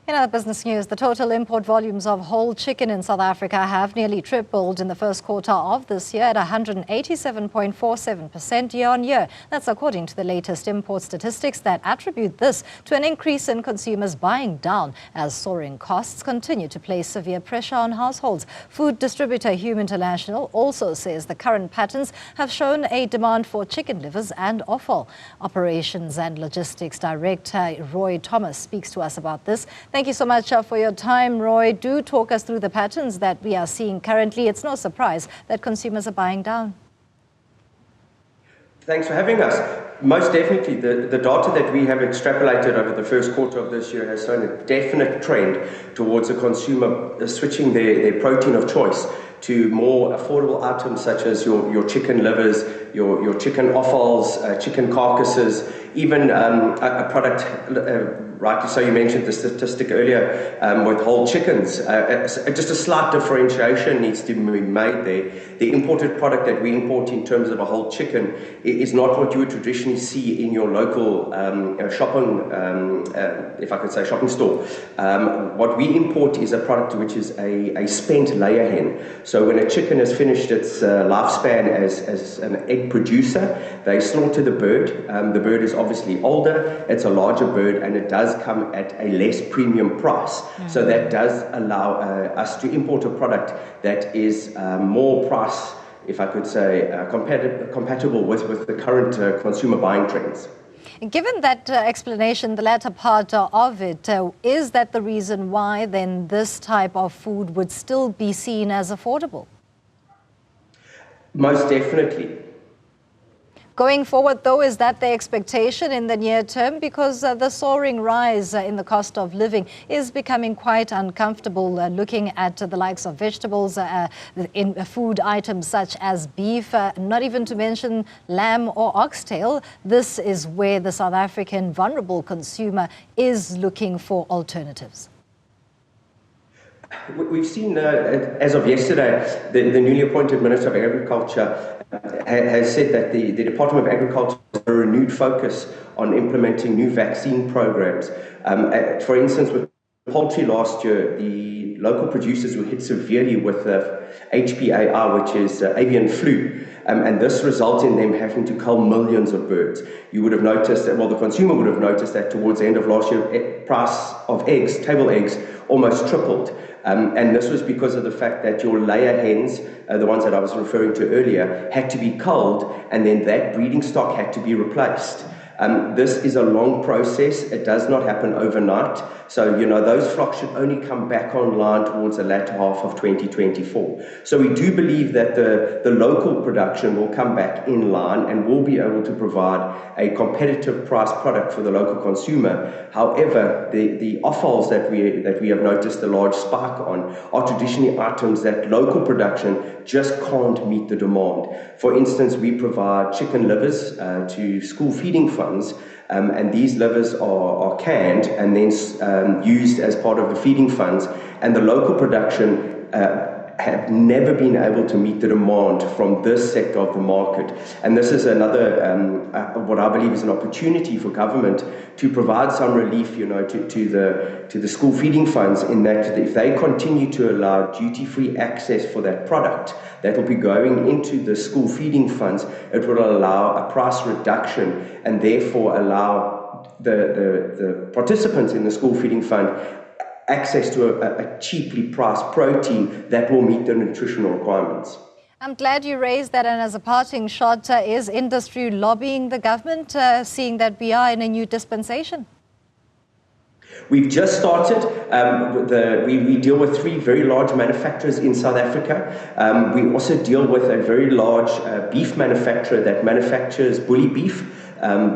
In other business news, the total import volumes of whole chicken in South Africa have nearly tripled in the first quarter of this year at 187.47% year-on-year. That's according to the latest import statistics that attribute this to an increase in consumers buying down as soaring costs continue to place severe pressure on households. Food distributor Hume International also says the current patterns have shown a demand for chicken livers and offal. Operations and Logistics Director Roy Thomas speaks to us about this. Thank you so much for your time, Roy. Do talk us through the patterns that we are seeing currently. It's no surprise that consumers are buying down. Thanks for having us. Most definitely, the data that we have extrapolated over the first quarter of this year has shown a definite trend towards the consumer switching their protein of choice to more affordable items such as your chicken livers, your chicken offals, chicken carcasses, even a product, rightly so you mentioned the statistic earlier, with whole chickens. Just a slight differentiation needs to be made there. The imported product that we import in terms of a whole chicken is not what you would traditionally see in your local shopping, if I could say shopping store. What we import is a product which is a spent layer hen. So when a chicken has finished its lifespan as an egg producer, they slaughter the bird. The bird is obviously older, it's a larger bird, and it does come at a less premium price. So that does allow us to import a product that is more price, if I could say, compatible with the current consumer buying trends. Given that explanation, the latter part of it, is that the reason why then this type of food would still be seen as affordable? Most definitely. Going forward, though, is that the expectation in the near term? Because the soaring rise in the cost of living is becoming quite uncomfortable, looking at the likes of vegetables, in food items such as beef, not even to mention lamb or oxtail. This is where the South African vulnerable consumer is looking for alternatives. We've seen, as of yesterday, the newly appointed Minister of Agriculture has said that the Department of Agriculture has a renewed focus on implementing new vaccine programs. For instance, with poultry last year, the local producers were hit severely with HPAI, which is avian flu. And this resulted in them having to cull millions of birds. You would have noticed that, well, the consumer would have noticed that towards the end of last year, price of eggs, table eggs, almost tripled. And this was because of the fact that your layer hens, the ones that I was referring to earlier, had to be culled, and then that breeding stock had to be replaced. This is a long process. It does not happen overnight. So, those flocks should only come back online towards the latter half of 2024. So we do believe that the local production will come back in line and will be able to provide a competitive price product for the local consumer. However, the offals that we have noticed a large spike on are traditionally items that local production just can't meet the demand. For instance, we provide chicken livers to school feeding funds, and these livers are canned and then used as part of the feeding funds, and the local production have never been able to meet the demand from this sector of the market. And this is another, what I believe is an opportunity for government to provide some relief, to the school feeding funds, in that if they continue to allow duty-free access for that product that will be going into the school feeding funds, it will allow a price reduction and therefore allow the participants in the school feeding fund access to a cheaply priced protein that will meet their nutritional requirements. I'm glad you raised that, and as a parting shot, is industry lobbying the government, seeing that we are in a new dispensation? We've just started. We deal with 3 very large manufacturers in South Africa. We also deal with a very large beef manufacturer that manufactures bully beef.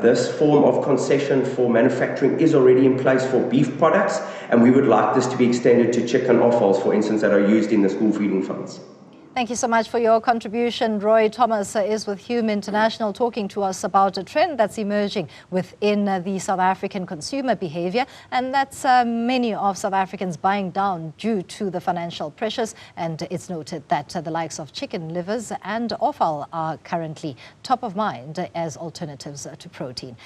This form of concession for manufacturing is already in place for beef products, and we would like this to be extended to chicken offals, for instance, that are used in the school feeding funds. Thank you so much for your contribution. Roy Thomas is with Hume International, talking to us about a trend that's emerging within the South African consumer behavior, and that's many of South Africans buying down due to the financial pressures. And it's noted that the likes of chicken livers and offal are currently top of mind as alternatives to protein.